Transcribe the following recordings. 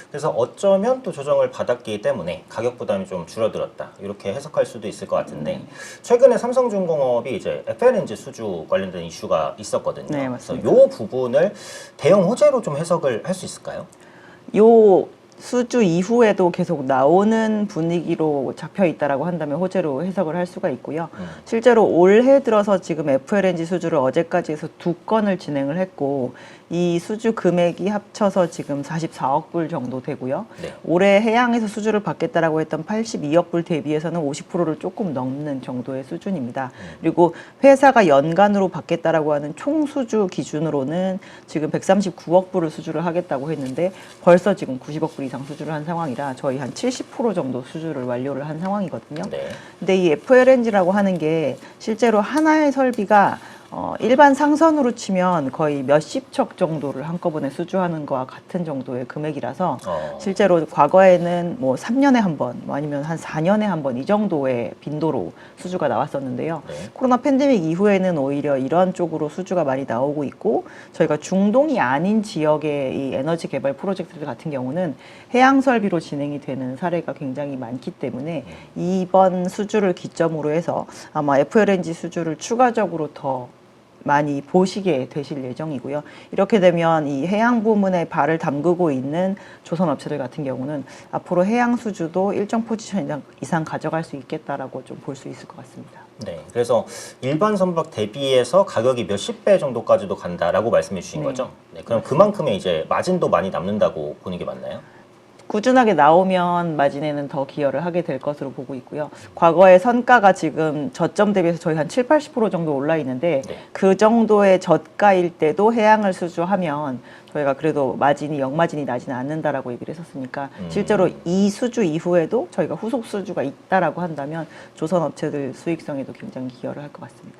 그래서 어쩌면 또 조정을 받았기 때문에 가격 부담이 좀 줄어들었다. 이렇게 해석할 수도 있을 것 같은데 최근에 삼성중공업이 이제 FLNG 수주 관련된 이슈가 있었거든요. 네, 그래서 맞습니다. 이 부분을 대형 호재로 좀 해석을 할 수 있을까요? 요 수주 이후에도 계속 나오는 분위기로 잡혀 있다라고 한다면 호재로 해석을 할 수가 있고요. 실제로 올해 들어서 지금 FLNG 수주를 어제까지 해서 2건을 진행을 했고 이 수주 금액이 합쳐서 지금 44억 불 정도 되고요. 네. 올해 해양에서 수주를 받겠다라고 했던 82억 불 대비해서는 50%를 조금 넘는 정도의 수준입니다. 그리고 회사가 연간으로 받겠다라고 하는 총 수주 기준으로는 지금 139억 불을 수주를 하겠다고 했는데 벌써 지금 90억 불 이상 수주를 한 상황이라 저희 한 70% 정도 수주를 완료를 한 상황이거든요. 네. 근데 이 FLNG라고 하는 게 실제로 하나의 설비가 일반 상선으로 치면 거의 몇십 척 정도를 한꺼번에 수주하는 거와 같은 정도의 금액이라서 실제로 과거에는 뭐 3년에 한 번, 아니면 한 4년에 한 번 이 정도의 빈도로 수주가 나왔었는데요. 네. 코로나 팬데믹 이후에는 오히려 이런 쪽으로 수주가 많이 나오고 있고 저희가 중동이 아닌 지역의 이 에너지 개발 프로젝트들 같은 경우는 해양 설비로 진행이 되는 사례가 굉장히 많기 때문에 이번 수주를 기점으로 해서 아마 FLNG 수주를 추가적으로 더 많이 보시게 되실 예정이고요. 이렇게 되면 이 해양 부문에 발을 담그고 있는 조선 업체들 같은 경우는 앞으로 해양 수주도 일정 포지션 이상 가져갈 수 있겠다라고 좀 볼 수 있을 것 같습니다. 네, 그래서 일반 선박 대비해서 가격이 몇십 배 정도까지도 간다라고 말씀해 주신 네. 거죠? 네, 그럼 그만큼의 이제 마진도 많이 남는다고 보는 게 맞나요? 꾸준하게 나오면 마진에는 더 기여를 하게 될 것으로 보고 있고요. 과거의 선가가 지금 저점 대비해서 저희 한 7, 80% 정도 올라 있는데 네. 그 정도의 저가일 때도 해양을 수주하면 저희가 그래도 마진이 역마진이 나지는 않는다라고 얘기를 했었으니까 실제로 이 수주 이후에도 저희가 후속 수주가 있다라고 한다면 조선 업체들 수익성에도 굉장히 기여를 할 것 같습니다.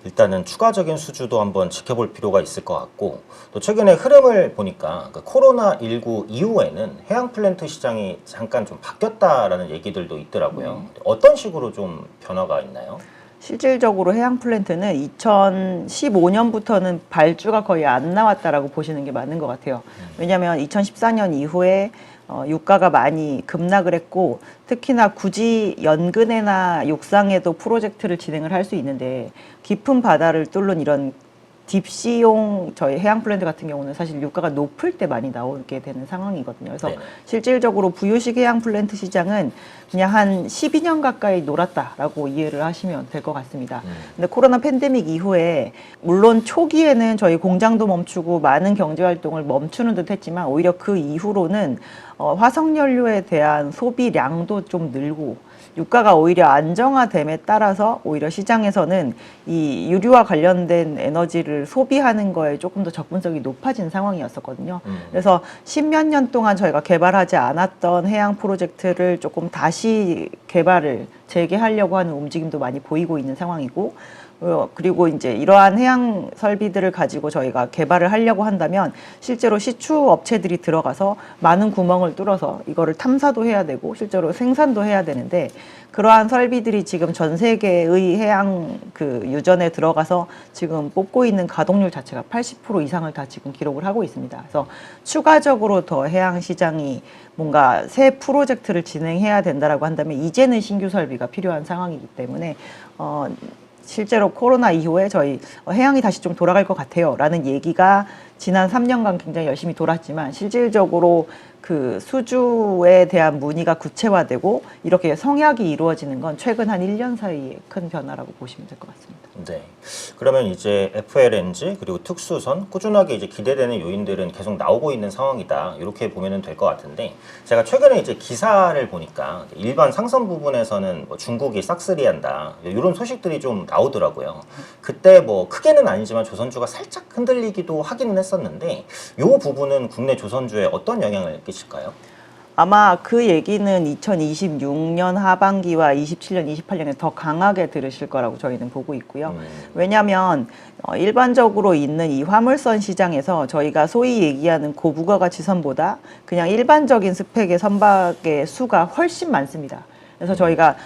일단은 추가적인 수주도 한번 지켜볼 필요가 있을 것 같고 또 최근에 흐름을 보니까 그 코로나19 이후에는 해양 플랜트 시장이 잠깐 좀 바뀌었다라는 얘기들도 있더라고요. 어떤 식으로 좀 변화가 있나요? 실질적으로 해양 플랜트는 2015년부터는 발주가 거의 안 나왔다라고 보시는 게 맞는 것 같아요. 왜냐하면 2014년 이후에 유가가 많이 급락을 했고 특히나 굳이 연근해나 육상에도 프로젝트를 진행을 할 수 있는데 깊은 바다를 뚫는 이런 딥시용 저희 해양 플랜트 같은 경우는 사실 유가가 높을 때 많이 나오게 되는 상황이거든요. 그래서 네네. 실질적으로 부유식 해양 플랜트 시장은 그냥 한 12년 가까이 놀았다라고 이해를 하시면 될 것 같습니다. 근데 코로나 팬데믹 이후에 물론 초기에는 저희 공장도 멈추고 많은 경제 활동을 멈추는 듯 했지만 오히려 그 이후로는 화석연료에 대한 소비량도 좀 늘고 유가가 오히려 안정화됨에 따라서 오히려 시장에서는 이 유류와 관련된 에너지를 소비하는 거에 조금 더 접근성이 높아진 상황이었었거든요. 그래서 10몇 년 동안 저희가 개발하지 않았던 해양 프로젝트를 조금 다시 개발을 재개하려고 하는 움직임도 많이 보이고 있는 상황이고 그리고 이제 이러한 해양 설비들을 가지고 저희가 개발을 하려고 한다면 실제로 시추 업체들이 들어가서 많은 구멍을 뚫어서 이거를 탐사도 해야 되고 실제로 생산도 해야 되는데 그러한 설비들이 지금 전 세계의 해양 그 유전에 들어가서 지금 뽑고 있는 가동률 자체가 80% 이상을 다 지금 기록을 하고 있습니다. 그래서 추가적으로 더 해양 시장이 뭔가 새 프로젝트를 진행해야 된다라고 한다면 이제는 신규 설비가 필요한 상황이기 때문에 실제로 코로나 이후에 저희 해양이 다시 좀 돌아갈 것 같아요 라는 얘기가 지난 3년간 굉장히 열심히 돌았지만 실질적으로 그 수주에 대한 문의가 구체화되고 이렇게 성약이 이루어지는 건 최근 한 1년 사이에 큰 변화라고 보시면 될 것 같습니다. 네. 그러면 이제 FLNG 그리고 특수선 꾸준하게 이제 기대되는 요인들은 계속 나오고 있는 상황이다. 이렇게 보면은 될 것 같은데 제가 최근에 이제 기사를 보니까 일반 상선 부분에서는 뭐 중국이 싹쓸이한다 이런 소식들이 좀 나오더라고요. 그때 뭐 크게는 아니지만 조선주가 살짝 흔들리기도 하기는 했었는데 이 부분은 국내 조선주에 어떤 영향을 끼칠까요? 아마 그 얘기는 2026년 하반기와 27년, 28년에 더 강하게 들으실 거라고 저희는 보고 있고요. 왜냐하면 일반적으로 있는 이 화물선 시장에서 저희가 소위 얘기하는 고부가 가치 선보다 그냥 일반적인 스펙의 선박의 수가 훨씬 많습니다. 그래서 저희가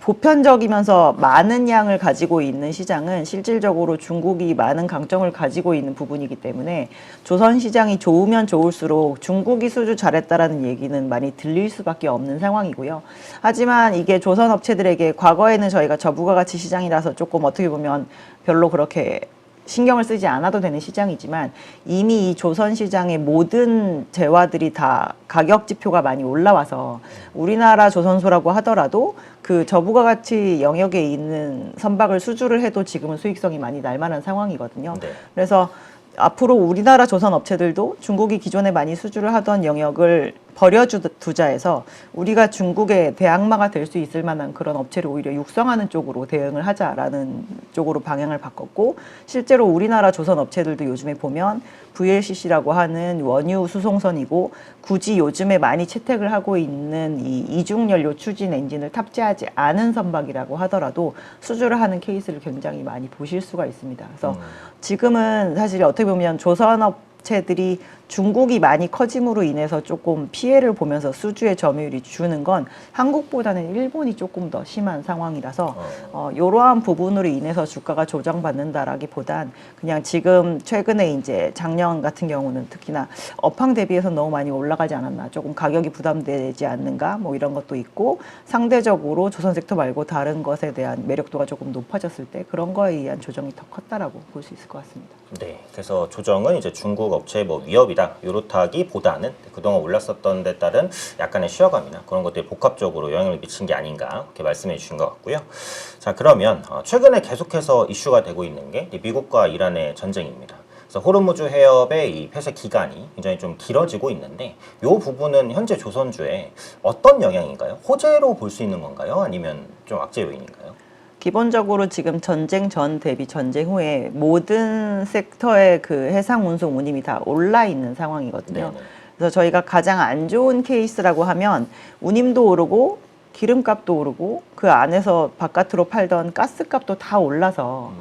보편적이면서 많은 양을 가지고 있는 시장은 실질적으로 중국이 많은 강점을 가지고 있는 부분이기 때문에 조선 시장이 좋으면 좋을수록 중국이 수주 잘했다라는 얘기는 많이 들릴 수밖에 없는 상황이고요. 하지만 이게 조선 업체들에게 과거에는 저희가 저부가가치 시장이라서 조금 어떻게 보면 별로 그렇게 신경을 쓰지 않아도 되는 시장이지만 이미 이 조선 시장의 모든 재화들이 다 가격 지표가 많이 올라와서 우리나라 조선소라고 하더라도 그 저부가가치 영역에 있는 선박을 수주를 해도 지금은 수익성이 많이 날 만한 상황이거든요. 네. 그래서 앞으로 우리나라 조선 업체들도 중국이 기존에 많이 수주를 하던 영역을 버려두자 해서 우리가 중국의 대항마가 될 수 있을 만한 그런 업체를 오히려 육성하는 쪽으로 대응을 하자라는 쪽으로 방향을 바꿨고, 실제로 우리나라 조선 업체들도 요즘에 보면 VLCC라고 하는 원유 수송선이고 굳이 요즘에 많이 채택을 하고 있는 이 이중연료 추진 엔진을 탑재하지 않은 선박이라고 하더라도 수주를 하는 케이스를 굉장히 많이 보실 수가 있습니다. 그래서 지금은 사실 어떻게 보면 조선업체들이 중국이 많이 커짐으로 인해서 조금 피해를 보면서 수주의 점유율이 주는 건 한국보다는 일본이 조금 더 심한 상황이라서 이러한 부분으로 인해서 주가가 조정받는다라기보단 그냥 지금 최근에 이제 작년 같은 경우는 특히나 업황 대비해서 너무 많이 올라가지 않았나, 조금 가격이 부담되지 않는가 뭐 이런 것도 있고, 상대적으로 조선 섹터 말고 다른 것에 대한 매력도가 조금 높아졌을 때 그런 거에 의한 조정이 더 컸다라고 볼 수 있을 것 같습니다. 네, 그래서 조정은 이제 중국 업체의 뭐 위협이다 요렇다기보다는 그동안 올랐었던 데 따른 약간의 쉬어감이나 그런 것들이 복합적으로 영향을 미친 게 아닌가 이렇게 말씀해 주신 것 같고요. 자, 그러면 최근에 계속해서 이슈가 되고 있는 게 미국과 이란의 전쟁입니다. 그래서 호르무즈 해협의 이 폐쇄 기간이 굉장히 좀 길어지고 있는데 이 부분은 현재 조선주에 어떤 영향인가요? 호재로 볼 수 있는 건가요? 아니면 좀 악재 요인인가요? 기본적으로 지금 전쟁 전 대비 전쟁 후에 모든 섹터의 그 해상 운송 운임이 다 올라 있는 상황이거든요. 네네. 그래서 저희가 가장 안 좋은 케이스라고 하면 운임도 오르고 기름값도 오르고 그 안에서 바깥으로 팔던 가스값도 다 올라서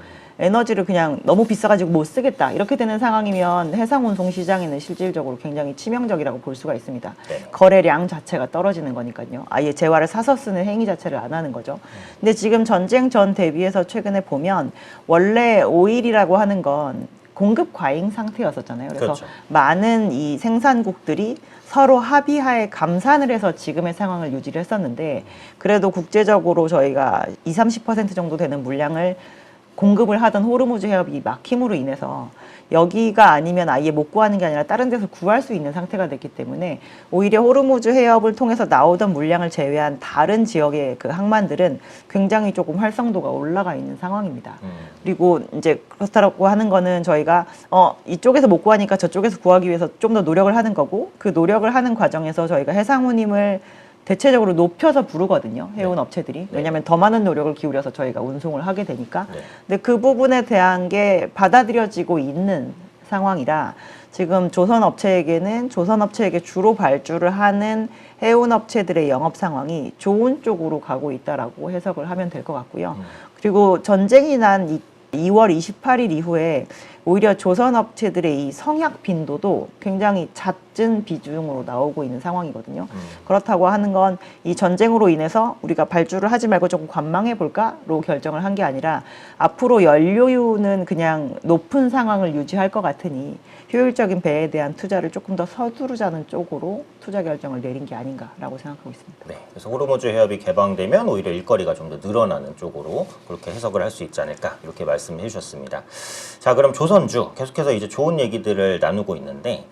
에너지를 그냥 너무 비싸가지고 못 쓰겠다 이렇게 되는 상황이면 해상 운송 시장에는 실질적으로 굉장히 치명적이라고 볼 수가 있습니다. 네. 거래량 자체가 떨어지는 거니까요. 아예 재화를 사서 쓰는 행위 자체를 안 하는 거죠. 근데 지금 전쟁 전 대비해서 최근에 보면 원래 오일이라고 하는 건 공급 과잉 상태였었잖아요. 그래서 그렇죠. 많은 이 생산국들이 서로 합의하에 감산을 해서 지금의 상황을 유지를 했었는데, 그래도 국제적으로 저희가 20-30% 정도 되는 물량을 공급을 하던 호르무즈 해협이 막힘으로 인해서 여기가 아니면 아예 못 구하는 게 아니라 다른 데서 구할 수 있는 상태가 됐기 때문에 오히려 호르무즈 해협을 통해서 나오던 물량을 제외한 다른 지역의 그 항만들은 굉장히 조금 활성도가 올라가 있는 상황입니다. 그리고 이제 그렇다고 하는 거는 저희가 이쪽에서 못 구하니까 저쪽에서 구하기 위해서 좀 더 노력을 하는 거고, 그 노력을 하는 과정에서 저희가 해상 운임을 대체적으로 높여서 부르거든요. 해운 업체들이. 왜냐하면 더 많은 노력을 기울여서 저희가 운송을 하게 되니까. 네. 근데 그 부분에 대한 게 받아들여지고 있는 상황이라 지금 조선업체에게 주로 발주를 하는 해운 업체들의 영업 상황이 좋은 쪽으로 가고 있다라고 해석을 하면 될 것 같고요. 그리고 전쟁이 난 2월 28일 이후에 오히려 조선업체들의 이 성약 빈도도 굉장히 잦은 비중으로 나오고 있는 상황이거든요. 그렇다고 하는 건 이 전쟁으로 인해서 우리가 발주를 하지 말고 조금 관망해 볼까로 결정을 한 게 아니라 앞으로 연료유는 그냥 높은 상황을 유지할 것 같으니 효율적인 배에 대한 투자를 조금 더 서두르자는 쪽으로 투자 결정을 내린 게 아닌가라고 생각하고 있습니다. 네, 그래서 호르무즈 해협이 개방되면 오히려 일거리가 좀 더 늘어나는 쪽으로 그렇게 해석을 할 수 있지 않을까 이렇게 말씀해 주셨습니다. 자, 그럼 조선주 계속해서 이제 좋은 얘기들을 나누고 있는데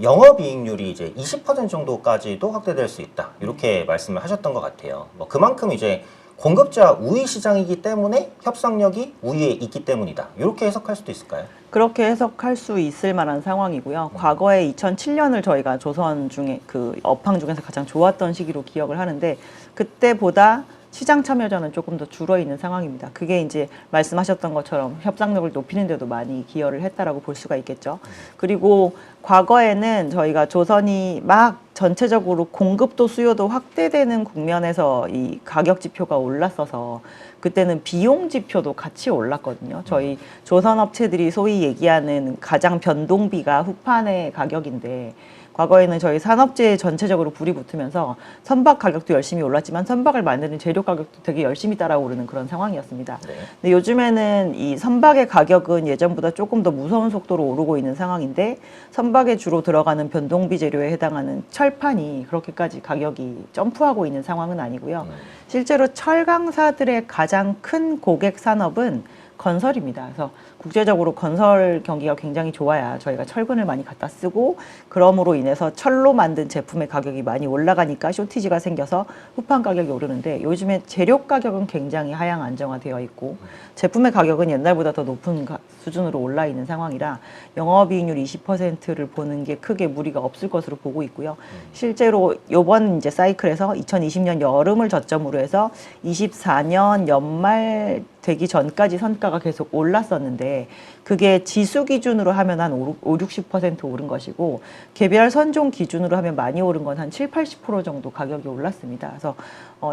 영업이익률이 이제 20% 정도까지도 확대될 수 있다 이렇게 말씀을 하셨던 것 같아요. 뭐 그만큼 이제 공급자 우위 시장이기 때문에 협상력이 우위에 있기 때문이다 이렇게 해석할 수도 있을까요? 그렇게 해석할 수 있을 만한 상황이고요. 과거에 2007년을 저희가 조선 중에 그 업황 중에서 가장 좋았던 시기로 기억을 하는데, 그때보다 시장 참여자는 조금 더 줄어 있는 상황입니다. 그게 이제 말씀하셨던 것처럼 협상력을 높이는 데도 많이 기여를 했다라고 볼 수가 있겠죠. 그리고 과거에는 저희가 조선이 막 전체적으로 공급도 수요도 확대되는 국면에서 이 가격 지표가 올랐어서 그때는 비용 지표도 같이 올랐거든요. 저희 조선 업체들이 소위 얘기하는 가장 변동비가 후판의 가격인데 과거에는 저희 산업재해 전체적으로 불이 붙으면서 선박 가격도 열심히 올랐지만 선박을 만드는 재료 가격도 되게 열심히 따라오르는 그런 상황이었습니다. 네. 근데 요즘에는 이 선박의 가격은 예전보다 조금 더 무서운 속도로 오르고 있는 상황인데 선박에 주로 들어가는 변동비 재료에 해당하는 철판이 그렇게까지 가격이 점프하고 있는 상황은 아니고요. 실제로 철강사들의 가장 큰 고객 산업은 건설입니다. 그래서 국제적으로 건설 경기가 굉장히 좋아야 저희가 철근을 많이 갖다 쓰고 그럼으로 인해서 철로 만든 제품의 가격이 많이 올라가니까 쇼티지가 생겨서 후판 가격이 오르는데 요즘에 재료 가격은 굉장히 하향 안정화되어 있고 제품의 가격은 옛날보다 더 높은 수준으로 올라 있는 상황이라 영업이익률 20%를 보는 게 크게 무리가 없을 것으로 보고 있고요. 실제로 이번 이제 사이클에서 2020년 여름을 저점으로 해서 24년 연말 되기 전까지 선가가 계속 올랐었는데 그게 지수 기준으로 하면 한 5, 60% 오른 것이고 개별 선종 기준으로 하면 많이 오른 건 한 7, 80% 정도 가격이 올랐습니다. 그래서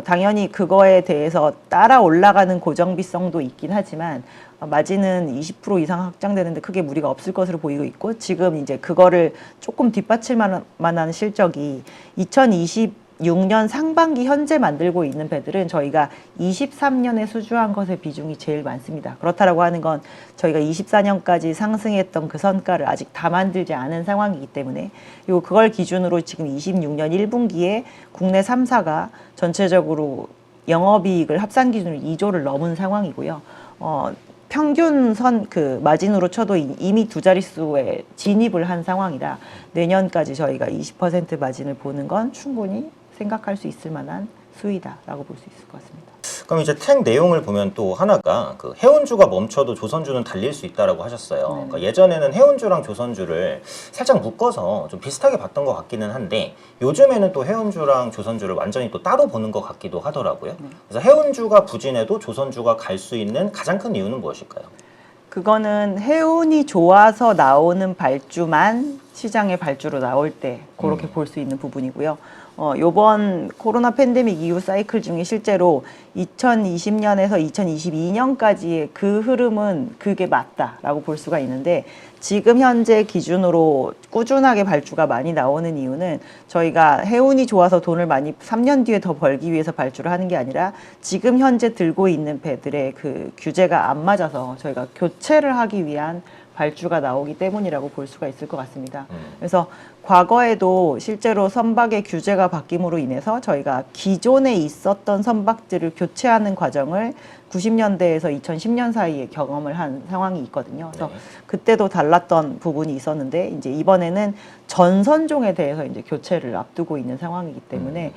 당연히 그거에 대해서 따라 올라가는 고정비성도 있긴 하지만 마진은 20% 이상 확장되는데 크게 무리가 없을 것으로 보이고 있고 지금 이제 그거를 조금 뒷받칠 만한 실적이 2026년 상반기 현재 만들고 있는 배들은 저희가 23년에 수주한 것의 비중이 제일 많습니다. 그렇다라고 하는 건 저희가 24년까지 상승했던 그 선가를 아직 다 만들지 않은 상황이기 때문에 그걸 기준으로 지금 26년 1분기에 국내 3사가 전체적으로 영업이익을 합산 기준으로 2조를 넘은 상황이고요. 평균 그 마진으로 쳐도 이미 두 자릿수에 진입을 한 상황이라 내년까지 저희가 20% 마진을 보는 건 충분히 생각할 수 있을 만한 수위다라고 볼 수 있을 것 같습니다. 그럼 이제 택 내용을 보면 또 하나가 그 해운주가 멈춰도 조선주는 달릴 수 있다라고 하셨어요. 그러니까 예전에는 해운주랑 조선주를 살짝 묶어서 좀 비슷하게 봤던 것 같기는 한데 요즘에는 또 해운주랑 조선주를 완전히 또 따로 보는 것 같기도 하더라고요. 그래서 해운주가 부진해도 조선주가 갈 수 있는 가장 큰 이유는 무엇일까요? 그거는 해운이 좋아서 나오는 발주만 시장의 발주로 나올 때 그렇게 볼 수 있는 부분이고요. 요번 코로나 팬데믹 이후 사이클 중에 실제로 2020년에서 2022년까지의 그 흐름은 그게 맞다라고 볼 수가 있는데 지금 현재 기준으로 꾸준하게 발주가 많이 나오는 이유는 저희가 해운이 좋아서 돈을 많이 3년 뒤에 더 벌기 위해서 발주를 하는 게 아니라 지금 현재 들고 있는 배들의 그 규제가 안 맞아서 저희가 교체를 하기 위한 발주가 나오기 때문이라고 볼 수가 있을 것 같습니다. 그래서 과거에도 실제로 선박의 규제가 바뀜으로 인해서 저희가 기존에 있었던 선박들을 교체하는 과정을 90년대에서 2010년 사이에 경험을 한 상황이 있거든요. 그래서 그때도 달랐던 부분이 있었는데 이제 이번에는 전선종에 대해서 이제 교체를 앞두고 있는 상황이기 때문에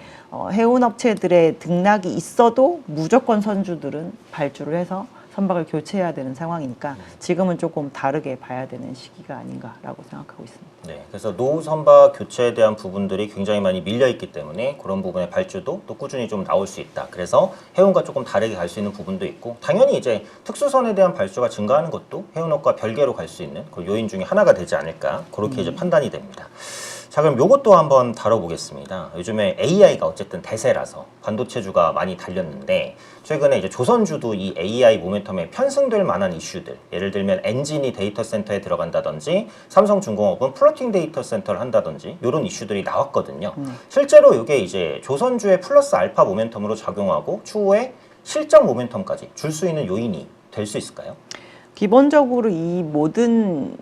해운 업체들의 등락이 있어도 무조건 선주들은 발주를 해서 선박을 교체해야 되는 상황이니까 지금은 조금 다르게 봐야 되는 시기가 아닌가라고 생각하고 있습니다. 네, 그래서 노후 선박 교체에 대한 부분들이 굉장히 많이 밀려 있기 때문에 그런 부분의 발주도 또 꾸준히 좀 나올 수 있다. 그래서 해운과 조금 다르게 갈 수 있는 부분도 있고 당연히 이제 특수선에 대한 발주가 증가하는 것도 해운업과 별개로 갈 수 있는 그 요인 중에 하나가 되지 않을까 그렇게 이제 판단이 됩니다. 자, 그럼 요것도 한번 다뤄보겠습니다. 요즘에 AI가 어쨌든 대세라서 반도체주가 많이 달렸는데 최근에 이제 조선주도 이 AI 모멘텀에 편승될 만한 이슈들, 예를 들면 엔진이 데이터 센터에 들어간다든지 삼성중공업은 플로팅 데이터 센터를 한다든지 이런 이슈들이 나왔거든요. 실제로 이게 이제 조선주의 플러스 알파 모멘텀으로 작용하고 추후에 실적 모멘텀까지 줄 수 있는 요인이 될 수 있을까요? 기본적으로 이 모든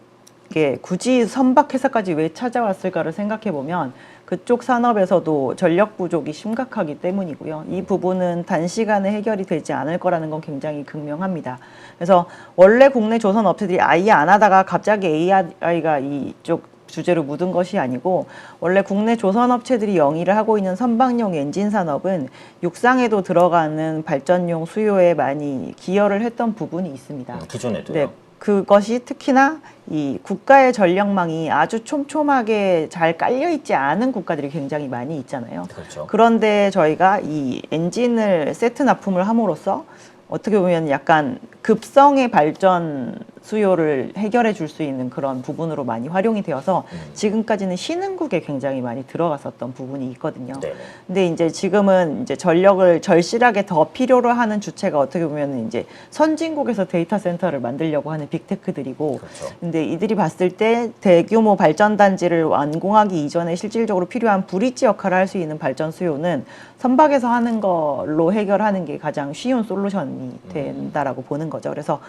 게 굳이 선박 회사까지 왜 찾아왔을까를 생각해 보면 그쪽 산업에서도 전력 부족이 심각하기 때문이고요. 이 부분은 단시간에 해결이 되지 않을 거라는 건 굉장히 극명합니다. 그래서 원래 국내 조선 업체들이 아예 안 하다가 갑자기 AI가 이쪽 주제로 묻은 것이 아니고 원래 국내 조선 업체들이 영위를 하고 있는 선박용 엔진 산업은 육상에도 들어가는 발전용 수요에 많이 기여를 했던 부분이 있습니다. 기존에도요? 네. 그것이 특히나 이 국가의 전력망이 아주 촘촘하게 잘 깔려 있지 않은 국가들이 굉장히 많이 있잖아요. 그렇죠. 그런데 저희가 이 엔진을 세트 납품을 함으로써 어떻게 보면 약간 급성의 발전 수요를 해결해 줄 수 있는 그런 부분으로 많이 활용이 되어서 지금까지는 신흥국에 굉장히 많이 들어갔었던 부분이 있거든요. 네네. 근데 이제 지금은 이제 전력을 절실하게 더 필요로 하는 주체가 어떻게 보면 이제 선진국에서 데이터 센터를 만들려고 하는 빅테크들이고, 그렇죠. 근데 이들이 봤을 때 대규모 발전 단지를 완공하기 이전에 실질적으로 필요한 브릿지 역할을 할 수 있는 발전 수요는 선박에서 하는 걸로 해결하는 게 가장 쉬운 솔루션이 된다라고 보는 거죠. 그래서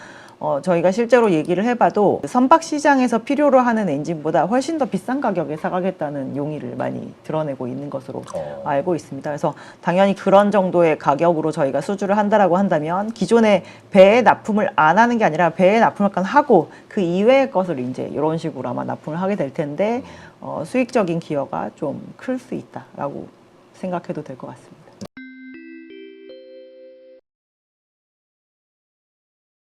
저희가 실제로 얘기를 해봐도 선박 시장에서 필요로 하는 엔진보다 훨씬 더 비싼 가격에 사가겠다는 용의를 많이 드러내고 있는 것으로 알고 있습니다. 그래서 당연히 그런 정도의 가격으로 저희가 수주를 한다라고 한다면 기존에 배에 납품을 안 하는 게 아니라 배에 납품을 하고 그 이외의 것을 이제 이런 식으로 아마 납품을 하게 될 텐데 수익적인 기여가 좀 클 수 있다라고 생각해도 될 것 같습니다.